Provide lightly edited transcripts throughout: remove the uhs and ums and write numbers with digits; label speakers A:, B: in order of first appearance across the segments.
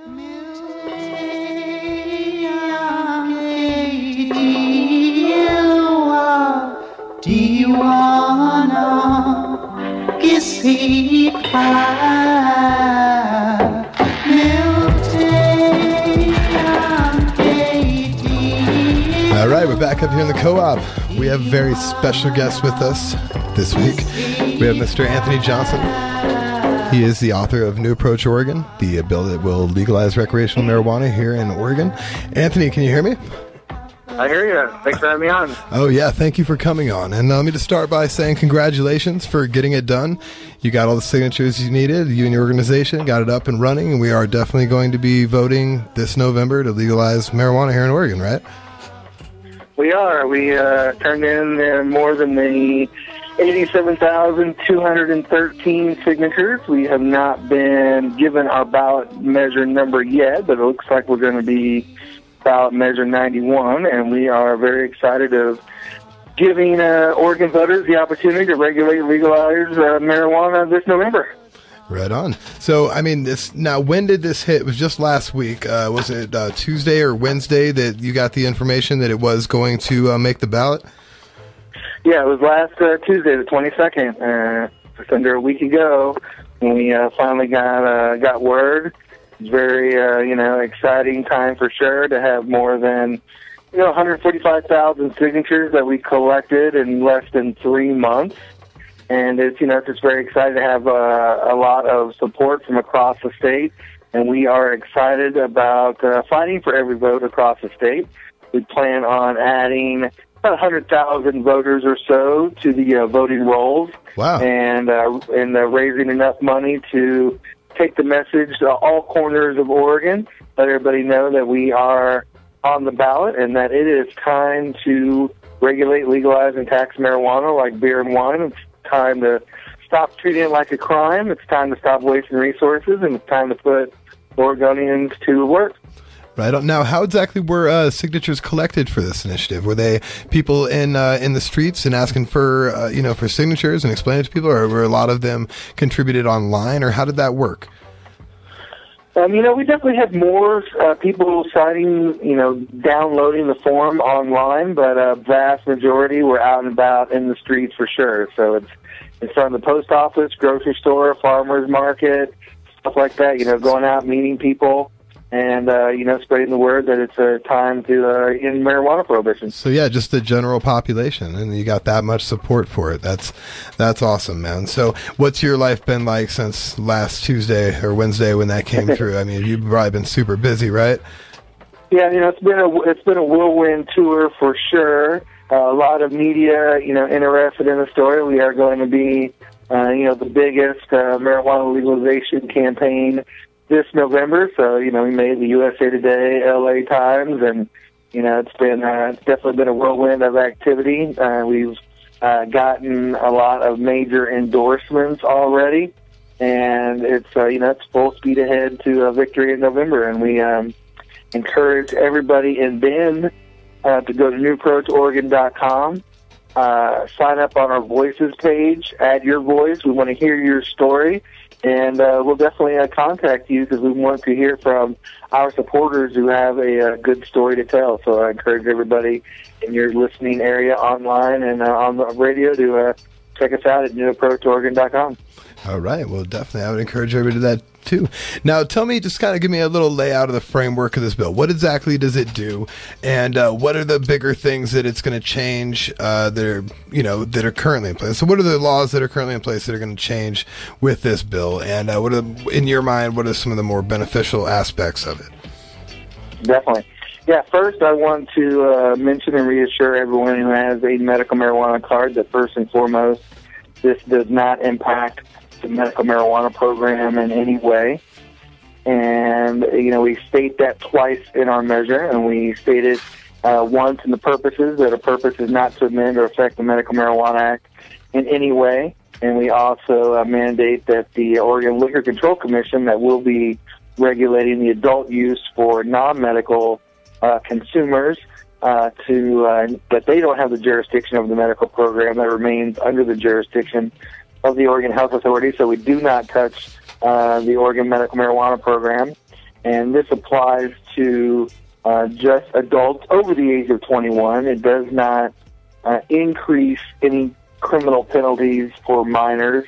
A: All right, we're back up here in the co-op. We have very special guests with us this week. We have Mr. Anthony Johnson. He is the author of New Approach Oregon, the bill that will legalize recreational marijuana here in Oregon. Anthony, can you hear me?
B: I hear you. Thanks for having me on.
A: Oh, yeah. Thank you for coming on. And let me just start by saying congratulations for getting it done. You got all the signatures you needed. You and your organization got it up and running. And we are definitely going to be voting this November to legalize marijuana here in Oregon, right?
B: We are. We turned in more than the 87,213 signatures. We have not been given our ballot measure number yet, but it looks like we're going to be ballot measure 91, and we are very excited of giving Oregon voters the opportunity to regulate and legalize marijuana this November.
A: Right on. So, I mean, when did this hit? It was just last week. Was it Tuesday or Wednesday that you got the information that it was going to make the ballot?
B: Yeah, it was last Tuesday, the 22nd, just under a week ago, when we finally got word. It's very, exciting time for sure to have more than, 145,000 signatures that we collected in less than 3 months. And it's just very exciting to have a lot of support from across the state. And we are excited about fighting for every vote across the state. We plan on adding about 100,000 voters or so to the voting rolls.
A: Wow.
B: And raising enough money to take the message to all corners of Oregon, let everybody know that we are on the ballot and that it is time to regulate, legalize, and tax marijuana like beer and wine. It's time to stop treating it like a crime. It's time to stop wasting resources, and it's time to put Oregonians to work.
A: Right on. Now, how exactly were signatures collected for this initiative? Were they people in the streets and asking for for signatures and explaining it to people, or were a lot of them contributed online, or how did that work?
B: We definitely had more people signing, downloading the form online, but a vast majority were out and about in the streets for sure. So it's from the post office, grocery store, farmer's market, stuff like that, going out, meeting people, and, spreading the word that it's a time to end marijuana prohibition.
A: So, yeah, just the general population, and you got that much support for it. That's awesome, man. So what's your life been like since last Tuesday or Wednesday when that came through? I mean, you've probably been super busy, right?
B: Yeah, it's been a whirlwind tour for sure. A lot of media, interested in the story. We are going to be, the biggest marijuana legalization campaign this November. So, we made the USA Today, LA Times, and, it's definitely been a whirlwind of activity. We've gotten a lot of major endorsements already, and it's full speed ahead to victory in November. And we encourage everybody in Bend to go to newapproachoregon.com, sign up on our Voices page, add your voice. We want to hear your story. And we'll definitely contact you because we want to hear from our supporters who have a good story to tell. So I encourage everybody in your listening area online and on the radio to check us out at newapproachoregon.com.
A: All right. Well, definitely. I would encourage everybody to that, too. Now, tell me, just kind of give me a little layout of the framework of this bill. What exactly does it do? And what are the bigger things that it's going to change that are currently in place? So what are the laws that are currently in place that are going to change with this bill? And in your mind, what are some of the more beneficial aspects of it?
B: Definitely. Yeah, first I want to mention and reassure everyone who has a medical marijuana card that first and foremost, this does not impact the medical marijuana program in any way. And, we state that twice in our measure, and we state it once in the purposes, that a purpose is not to amend or affect the Medical Marijuana Act in any way. And we also mandate that the Oregon Liquor Control Commission that will be regulating the adult use for non-medical consumers that they don't have the jurisdiction of the medical program. That remains under the jurisdiction of the Oregon Health Authority, so we do not touch the Oregon Medical Marijuana Program. and this applies to just adults over the age of 21. It does not increase any criminal penalties for minors.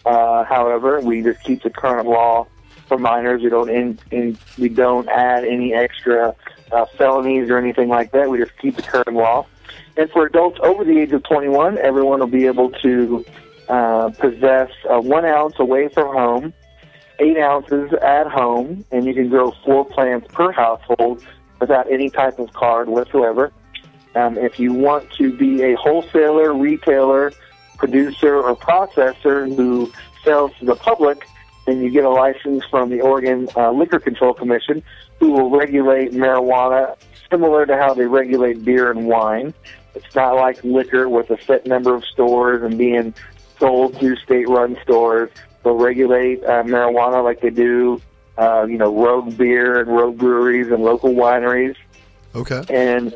B: However, we just keep the current law for minors. We don't add any extra felonies or anything like that. We just keep the current law. And for adults over the age of 21, everyone will be able to possess 1 ounce away from home, 8 ounces at home, and you can grow 4 plants per household without any type of card whatsoever. If you want to be a wholesaler, retailer, producer, or processor who sells to the public, then you get a license from the Oregon Liquor Control Commission, who will regulate marijuana similar to how they regulate beer and wine. It's not like liquor with a set number of stores and being sold through state-run stores. They'll regulate marijuana like they do, rogue beer and rogue breweries and local wineries.
A: Okay.
B: And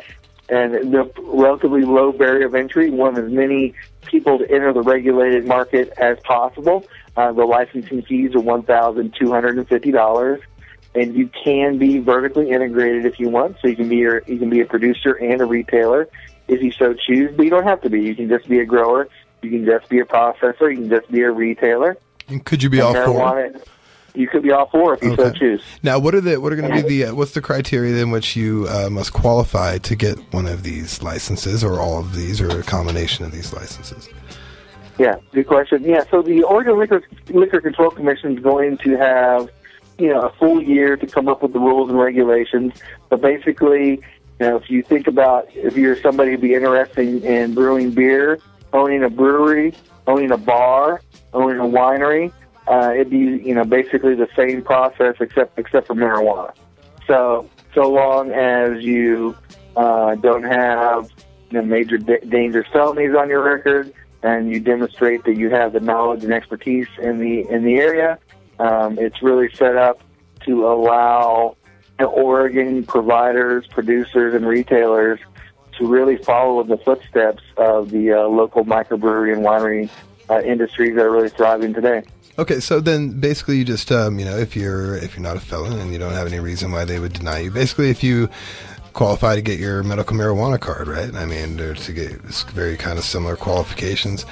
B: the relatively low barrier of entry, want as many people to enter the regulated market as possible. The licensing fees are $1,250, and you can be vertically integrated if you want. So you can be a producer and a retailer if you so choose, but you don't have to be. You can just be a grower. You can just be a processor. You can just be a retailer.
A: And could you be all four?
B: You could be all four if you so choose.
A: Now, what are going to be what's the criteria in which you must qualify to get one of these licenses, or all of these, or a combination of these licenses?
B: Yeah, good question. Yeah, so the Oregon Liquor Control Commission is going to have, a full year to come up with the rules and regulations. But basically, if you think about if you're somebody who'd be interested in brewing beer, owning a brewery, owning a bar, owning a winery, it'd be, basically the same process except for marijuana. So long as you don't have major dangerous felonies on your record, and you demonstrate that you have the knowledge and expertise in the area, it's really set up to allow Oregon providers, producers, and retailers to really follow in the footsteps of the local microbrewery and winery industries that are really thriving today.
A: Okay, so then basically you just, if you're not a felon and you don't have any reason why they would deny you, basically if you qualify to get your medical marijuana card, right? I mean, to get it's very kind of similar qualifications.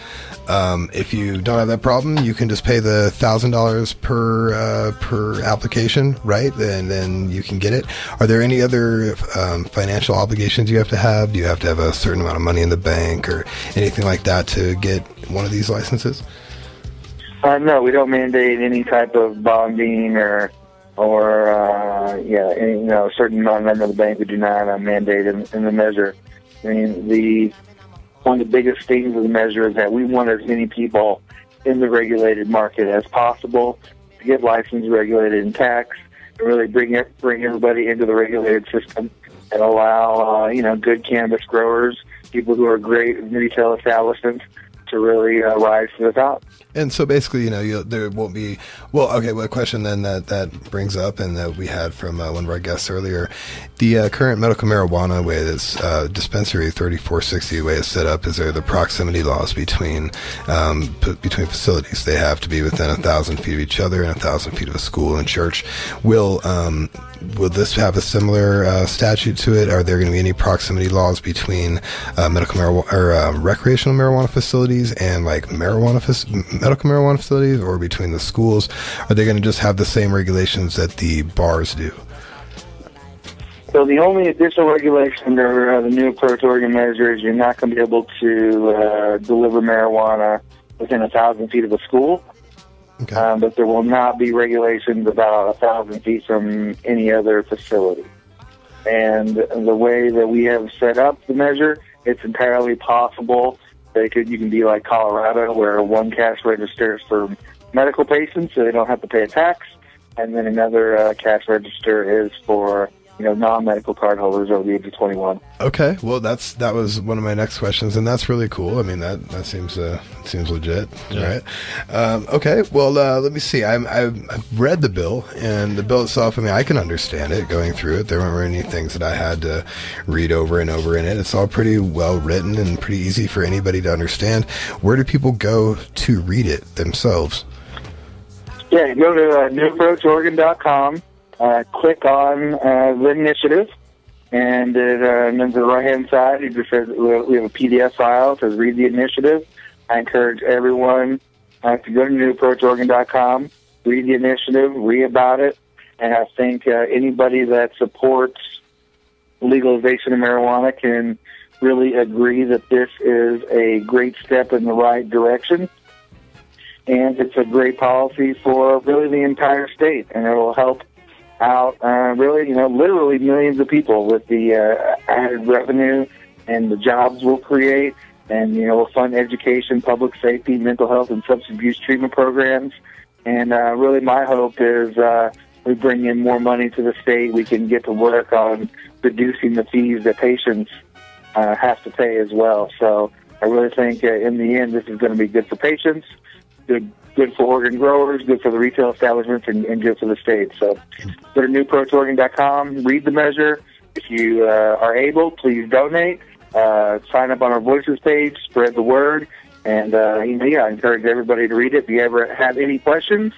A: If you don't have that problem, you can just pay the $1,000 per application, right? And then you can get it. Are there any other financial obligations you have to have? Do you have to have a certain amount of money in the bank or anything like that to get one of these licenses?
B: No, we don't mandate any type of bonding or a certain amount of the bank. We do not mandate in the measure. I mean, one of the biggest things of the measure is that we want as many people in the regulated market as possible to get licensed, regulated, and taxed, and really bring everybody into the regulated system and allow good cannabis growers, people who are great in retail establishments, to really rise to the top.
A: And so basically, there won't be, a question then that brings up and that we had from one of our guests earlier, the current medical marijuana way that's dispensary 3460 way is set up, is there the proximity laws between facilities. They have to be within 1,000 feet of each other and 1,000 feet of a school and church. Will this have a similar statute to it? Are there going to be any proximity laws between medical marijuana or recreational marijuana facilities and like medical marijuana facilities, or between the schools? Are they going to just have the same regulations that the bars do?
B: So the only additional regulation or the new approach to Oregon measure is you're not going to be able to deliver marijuana within 1,000 feet of a school. Okay. But there will not be regulations about 1,000 feet from any other facility. And the way that we have set up the measure, it's entirely possible that you can be like Colorado, where one cash register is for medical patients, so they don't have to pay a tax, and then another cash register is for non-medical card holders over the age of 21.
A: Okay, well that was one of my next questions, and that's really cool. I mean that seems legit, yeah. Right? Okay, well let me see. I've read the bill, and the bill itself, I mean, I can understand it going through it. There weren't any things that I had to read over and over in it. It's all pretty well written and pretty easy for anybody to understand. Where do people go to read it themselves?
B: Yeah, you go to newapproachoregon.com. click on the initiative, and then to the right-hand side, it just says we have a PDF file. It says read the initiative. I encourage everyone to go to newapproachoregon.com, read the initiative, read about it, and I think anybody that supports legalization of marijuana can really agree that this is a great step in the right direction, and it's a great policy for really the entire state, and it will help out really, literally millions of people with the added revenue and the jobs we'll create, and, we'll fund education, public safety, mental health, and substance abuse treatment programs, and really my hope is we bring in more money to the state. We can get to work on reducing the fees that patients have to pay as well. So I really think in the end this is going to be good for patients, good for organ growers, good for the retail establishments, and good for the state. So go to newapproachoregon.com, read the measure. If you are able, please donate. Sign up on our Voices page, spread the word, and I encourage everybody to read it. If you ever have any questions,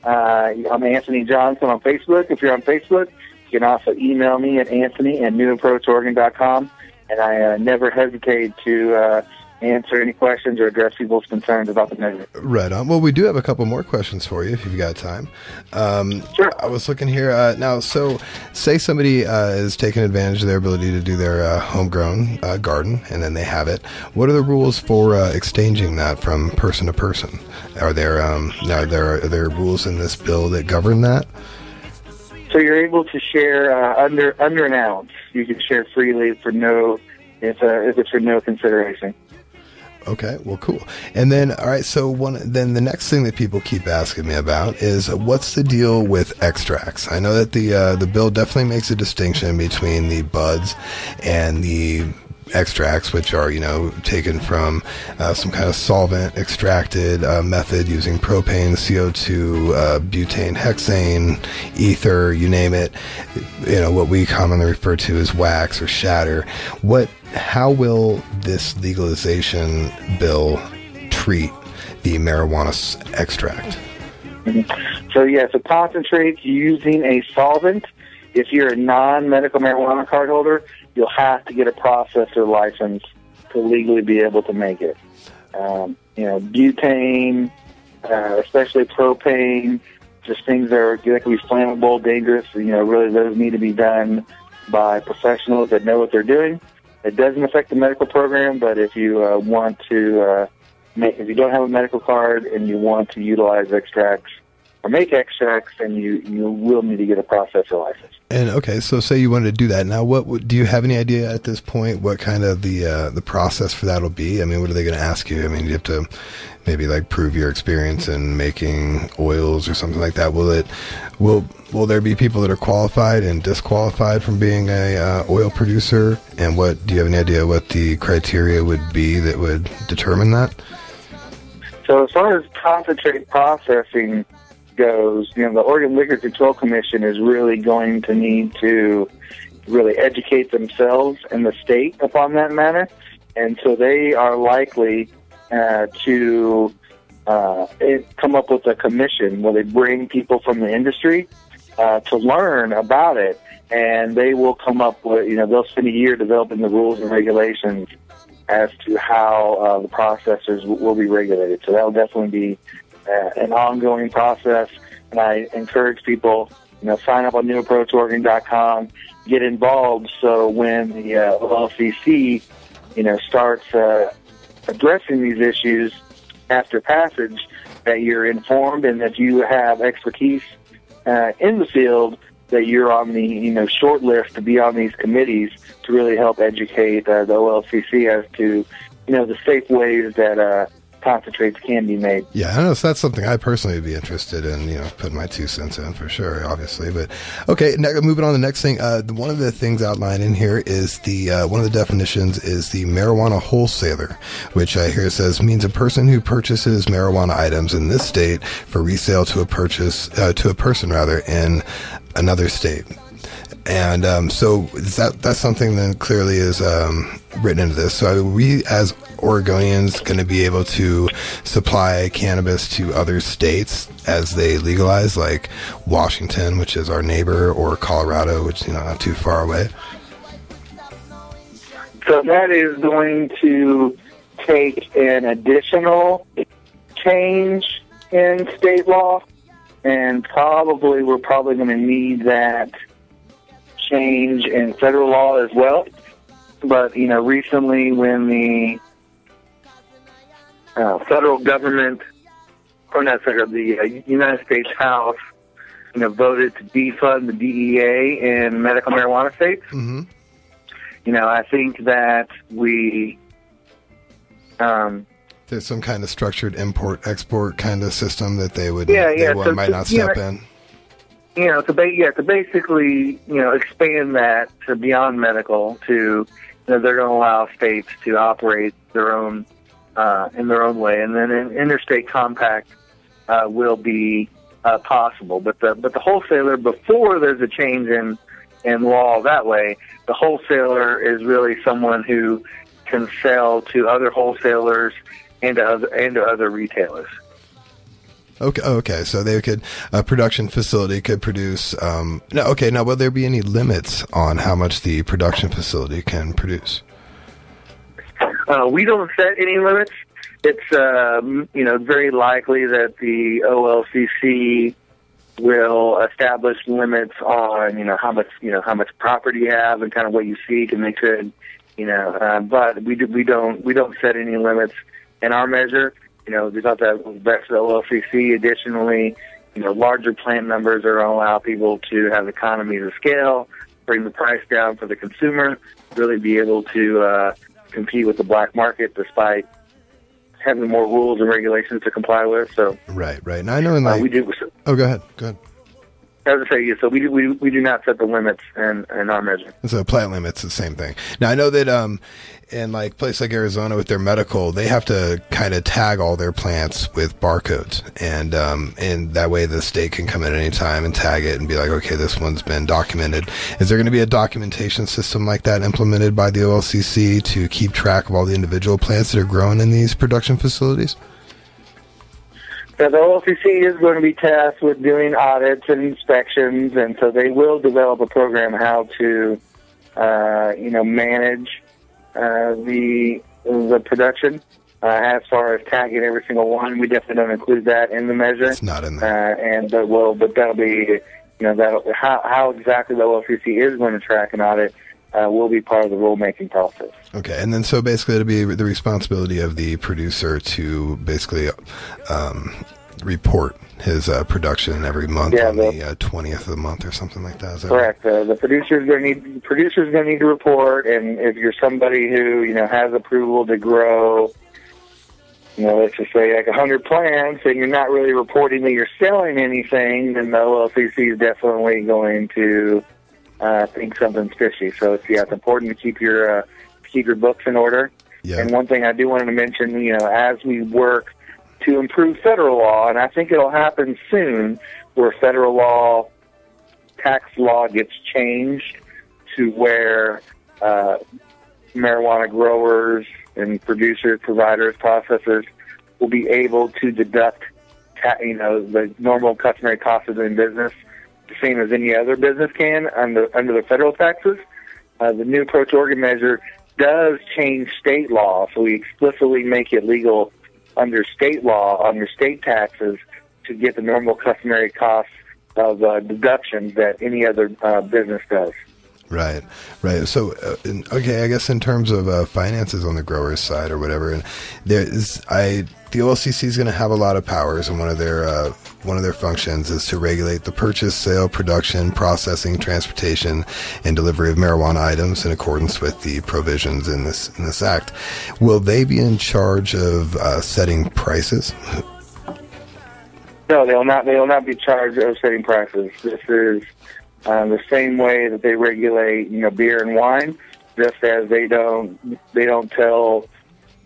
B: I'm Anthony Johnson on Facebook. If you're on Facebook, you can also email me at anthony@newapproachoregon.com, and I never hesitate to answer any questions or address people's concerns about the measure.
A: Right on. Well, we do have a couple more questions for you if you've got time.
B: Sure.
A: I was looking here now. So, say somebody is taking advantage of their ability to do their homegrown garden, and then they have it. What are the rules for exchanging that from person to person? Are there rules in this bill that govern that?
B: So you're able to share under an ounce. You can share freely if it's for no consideration.
A: Okay, well, cool. And then, all right, so then the next thing that people keep asking me about is what's the deal with extracts? I know that the bill definitely makes a distinction between the buds and the extracts, which are, taken from some kind of solvent extracted method using propane, CO2, butane, hexane, ether, you name it, what we commonly refer to as wax or shatter. How will this legalization bill treat the marijuana extract?
B: So, so concentrates using a solvent. If you're a non-medical marijuana card holder, you'll have to get a processor license to legally be able to make it. Butane, especially propane, just things that can be flammable, dangerous. Really those need to be done by professionals that know what they're doing. It doesn't affect the medical program, but if you want to if you don't have a medical card and you want to utilize extracts or make extracts, then you will need to get a processor license. And
A: okay, so say you wanted to do that. Now, do you have any idea at this point what kind of the process for that will be? I mean, what are they going to ask you? I mean, you have to maybe prove your experience in making oils or something like that. Will there be people that are qualified and disqualified from being a oil producer? And do you have any idea what the criteria would be that would determine that?
B: So as far as concentrate processing goes, the Oregon Liquor Control Commission is really going to need to really educate themselves and the state upon that matter, and so they are likely to come up with a commission where they bring people from the industry to learn about it, and they will come up with, they'll spend a year developing the rules and regulations as to how the processors will be regulated. So that will definitely be an ongoing process, and I encourage people, sign up on newapproachoregon.com, get involved, so when the OLCC, starts addressing these issues after passage, that you're informed and that you have expertise in the field, that you're on the short list to be on these committees to really help educate the OLCC as to the safe ways that concentrates can be made.
A: Yeah, I know. So that's something I personally would be interested in, putting my 2 cents in for sure, obviously. But okay, moving on to the next thing. One of the things outlined in here is one of the definitions is the marijuana wholesaler, which I hear says means a person who purchases marijuana items in this state for resale to a person in another state. And so that's something that clearly is written into this. So we, as Oregonians going to be able to supply cannabis to other states as they legalize, like Washington, which is our neighbor, or Colorado, which is not too far away?
B: So that is going to take an additional change in state law, and we're probably going to need that change in federal law as well. But, recently when the federal government, or not federal, the United States House, voted to defund the DEA in medical marijuana states, I think that
A: there's some kind of structured import-export kind of system that they might not step in.
B: To basically, expand that to beyond medical, to they're going to allow states to operate their own in their own way, and then an interstate compact will be possible. But the wholesaler, before there's a change in law that way, the wholesaler is really someone who can sell to other wholesalers and to other retailers.
A: Okay. So a production facility could produce. Now, will there be any limits on how much the production facility can produce?
B: We don't set any limits. It's very likely that the OLCC will establish limits on how much property you have and kind of what you seek, and they could but we don't set any limits in our measure. There's not that back to the OLCC. Additionally, larger plant numbers are going to allow people to have economies of scale, bring the price down for the consumer, really be able to compete with the black market despite having more rules and regulations to comply with. So
A: right. Now I know
B: we do.
A: Oh, go ahead.
B: I was going to say, so we do not set the limits in our measure.
A: So plant limits, the same thing. Now I know that in like place like Arizona with their medical, they have to kind of tag all their plants with barcodes, and that way the state can come at any time and tag it and be like, okay, this one's been documented. Is there going to be a documentation system like that implemented by the OLCC to keep track of all the individual plants that are grown in these production facilities?
B: So the OLCC is going to be tasked with doing audits and inspections, and so they will develop a program how to, manage the production. As far as tagging every single one, we definitely don't include that in the measure.
A: It's not in there.
B: But that'll be, how exactly the OLCC is going to track an audit will be part of the rulemaking process.
A: Okay, and then so basically it'll be the responsibility of the producer to basically report his production every month on the 20th of the month or something like that. Is that
B: correct? Right? The producer's going to need to report, and if you're somebody who has approval to grow, let's just say like 100 plants, and you're not really reporting that you're selling anything, then the OLCC is definitely going to think something's fishy. So it's important to keep your books in order. Yeah. And one thing I do want to mention, as we work to improve federal law, and I think it'll happen soon, where federal law, tax law gets changed to where marijuana growers and producers, providers, processors will be able to deduct, the normal customary costs of doing business, the same as any other business can under the federal taxes. The new approach Oregon measure does change state law, so we explicitly make it legal under state law, under state taxes, to get the normal customary costs of deductions that any other business does.
A: Right. So, I guess in terms of finances on the grower's side or whatever, and the OLCC is going to have a lot of powers, and one of their functions is to regulate the purchase, sale, production, processing, transportation, and delivery of marijuana items in accordance with the provisions in this act. Will they be in charge of setting prices?
B: No, they will not. They will not be charged of setting prices. This is the same way that they regulate, beer and wine. Just as they don't tell,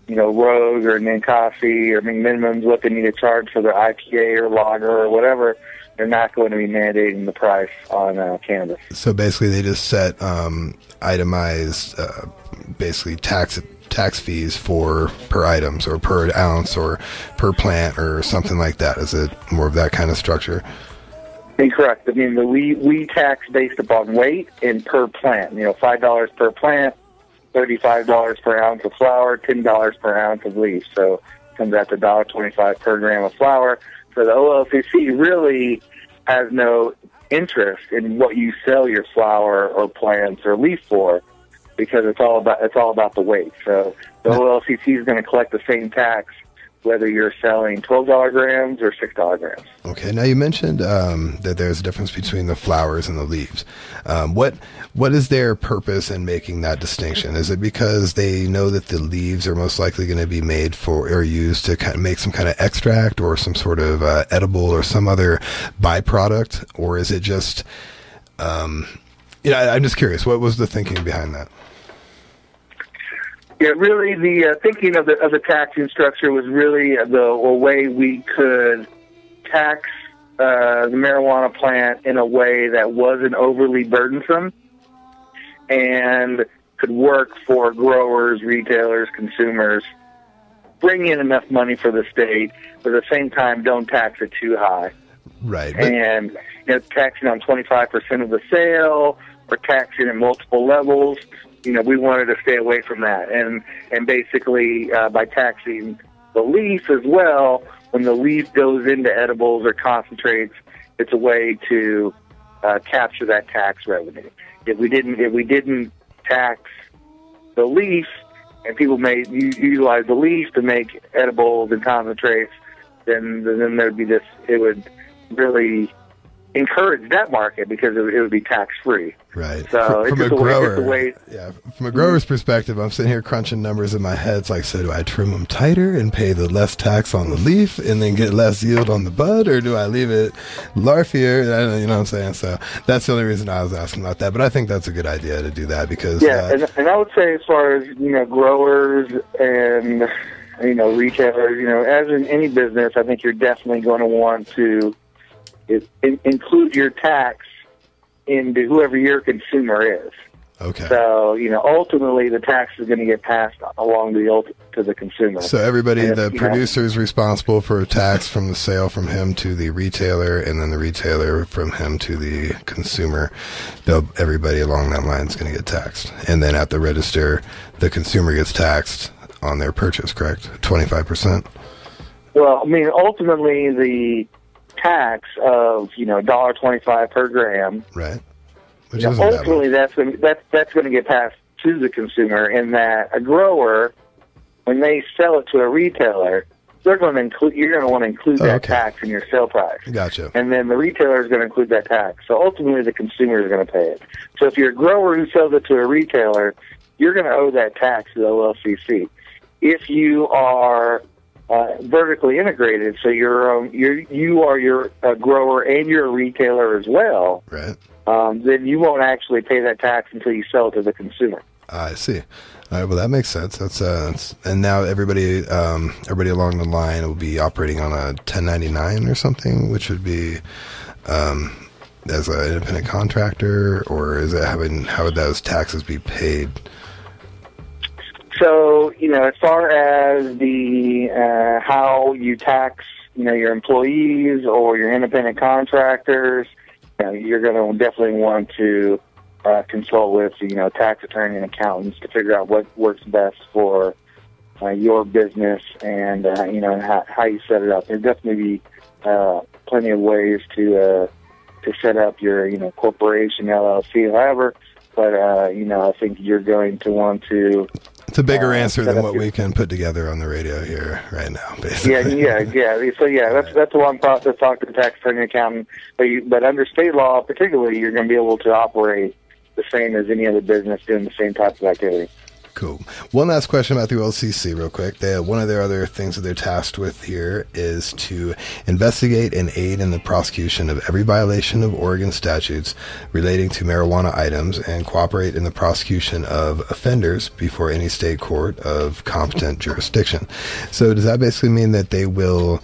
B: Rogue or Ninkasi or McMinimums what they need to charge for their IPA or lager or whatever. They're not going to be mandating the price on cannabis.
A: So basically, they just set itemized, basically tax fees for per items or per ounce or per plant or something like that? Is it more of that kind of structure?
B: Incorrect. I mean, we tax based upon weight and per plant. $5 per plant, $35 per ounce of flour, $10 per ounce of leaf. So it comes out to $1.25 per gram of flour. So the OLCC really has no interest in what you sell your flour or plants or leaf for, because it's all about the weight. So the OLCC is going to collect the same tax whether you're selling $12 grams or $6 grams.
A: Okay. Now you mentioned that there's a difference between the flowers and the leaves. What is their purpose in making that distinction? Is it because they know that the leaves are most likely going to be made for or used to kind of make some kind of extract or some sort of edible or some other byproduct, or is it just I'm just curious. What was the thinking behind that?
B: Yeah, really, the thinking of the taxing structure was really a way we could tax the marijuana plant in a way that wasn't overly burdensome and could work for growers, retailers, consumers, bring in enough money for the state, but at the same time don't tax it too high.
A: Right.
B: And taxing on 25% of the sale or taxing at multiple levels. We wanted to stay away from that. And basically, by taxing the leaf as well, when the leaf goes into edibles or concentrates, it's a way to capture that tax revenue. If we didn't tax the leaf, and people may utilize the leaf to make edibles and concentrates, then there'd be this. It would really encourage that market because it would be tax free.
A: Right.
B: So
A: from a grower, from a grower's perspective, I'm sitting here crunching numbers in my head. It's like, so do I trim them tighter and pay the less tax on the leaf and then get less yield on the bud, or do I leave it larfier? You know what I'm saying? So that's the only reason I was asking about that. But I think that's a good idea to do that because
B: and I would say as far as growers and retailers, as in any business, I think you're definitely going to want to include your tax into whoever your consumer is.
A: Okay.
B: So, ultimately the tax is going to get passed along to the consumer.
A: So everybody, the producer is responsible for a tax from the sale from him to the retailer, and then the retailer from him to the consumer. Everybody along that line is going to get taxed. And then at the register, the consumer gets taxed on their purchase, correct? 25%?
B: Well, ultimately the tax of $1.25 per gram,
A: right?
B: Which ultimately that's going to get passed to the consumer. In that a grower, when they sell it to a retailer, you're going to want to include that tax in your sale price.
A: Gotcha.
B: And then the retailer is going to include that tax. So ultimately, the consumer is going to pay it. So if you're a grower who sells it to a retailer, you're going to owe that tax to the OLCC. If you are vertically integrated, so you are a grower and you're a retailer as well.
A: Right.
B: Then you won't actually pay that tax until you sell it to the consumer.
A: I see. All right. Well, that makes sense. That's and now everybody along the line will be operating on a 1099 or something, which would be as an independent contractor, or is it how would those taxes be paid?
B: So, as far as the how you tax, your employees or your independent contractors, you're going to definitely want to consult with, tax attorney and accountants to figure out what works best for your business and, how you set it up. There'll definitely be plenty of ways to set up your, corporation, LLC, however, but, I think you're going to want to.
A: It's a bigger answer than what we can put together on the radio here right now, basically.
B: Yeah. So that's the one process. Talk to the tax attorney accountant. But under state law, particularly, you're going to be able to operate the same as any other business doing the same type of activity.
A: Cool. One last question about the OLCC real quick. One of their other things that they're tasked with here is to investigate and aid in the prosecution of every violation of Oregon statutes relating to marijuana items and cooperate in the prosecution of offenders before any state court of competent jurisdiction. So does that basically mean that they will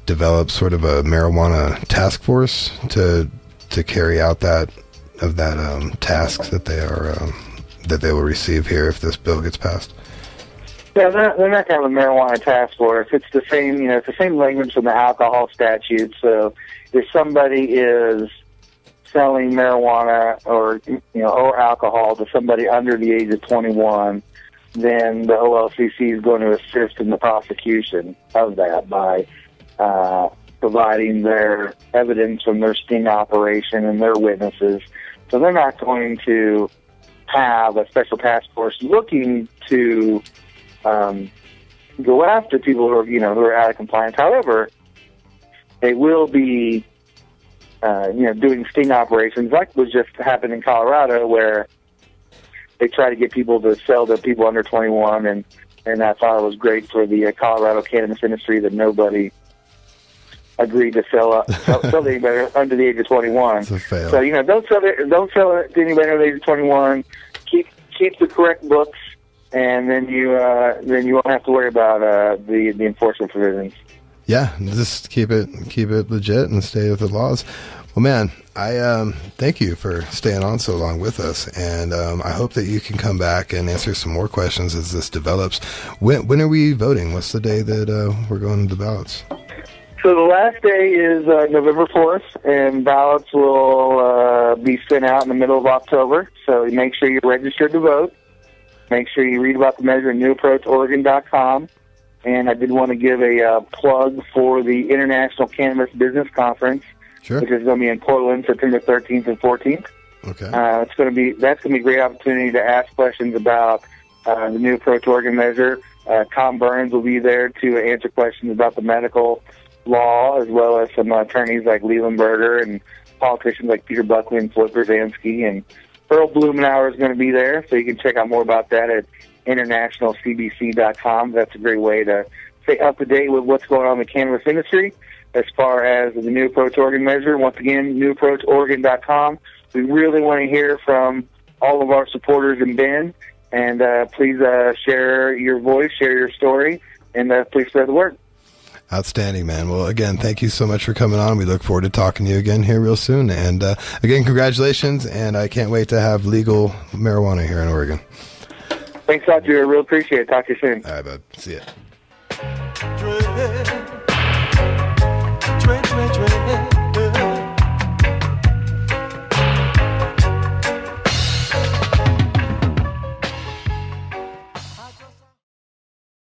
A: develop sort of a marijuana task force to carry out that task that they are that they will receive here if this bill gets passed?
B: Yeah, they're not kind of a marijuana task force. It's the same, it's the same language from the alcohol statute. So if somebody is selling marijuana or alcohol to somebody under the age of 21, then the OLCC is going to assist in the prosecution of that by providing their evidence from their sting operation and their witnesses. So they're not going to have a special task force looking to go after people who are out of compliance. However, they will be doing sting operations like was just happened in Colorado, where they try to get people to sell to people under 21, and I thought it was great for the Colorado cannabis industry that nobody agreed to sell to anybody under the age of 21.
A: It's a fail.
B: So don't sell it to anybody under the age of 21. Keep the correct books, and then you won't have to worry about the enforcement provisions.
A: Yeah, just keep it legit and stay with the laws. Well, man, I thank you for staying on so long with us, and I hope that you can come back and answer some more questions as this develops. When are we voting? What's the day that we're going to the ballots?
B: So the last day is November 4th, and ballots will be sent out in the middle of October. So make sure you're registered to vote. Make sure you read about the measure at newapproachoregon.com. And I did want to give a plug for the International Cannabis Business Conference,
A: Sure.
B: which is going to be in Portland, September 13th and 14th.
A: Okay.
B: That's going to be a great opportunity to ask questions about the New Approach Oregon measure. Tom Burns will be there to answer questions about the medical law, as well as some attorneys like Leland Berger and politicians like Peter Buckley and Floyd Brzezinski. And Earl Blumenauer is going to be there, so you can check out more about that at internationalcbc.com. That's a great way to stay up to date with what's going on in the cannabis industry. As far as the New Approach Oregon measure, once again, newapproachoregon.com. We really want to hear from all of our supporters in Bend, and please share your voice, share your story, and please spread the word.
A: Outstanding, man. Well, again, thank you so much for coming on. We look forward to talking to you again here real soon. And again, congratulations, and I can't wait to have legal marijuana here in Oregon.
B: Thanks a lot, Drew. I really appreciate it. Talk to you soon.
A: All right, bud. See ya.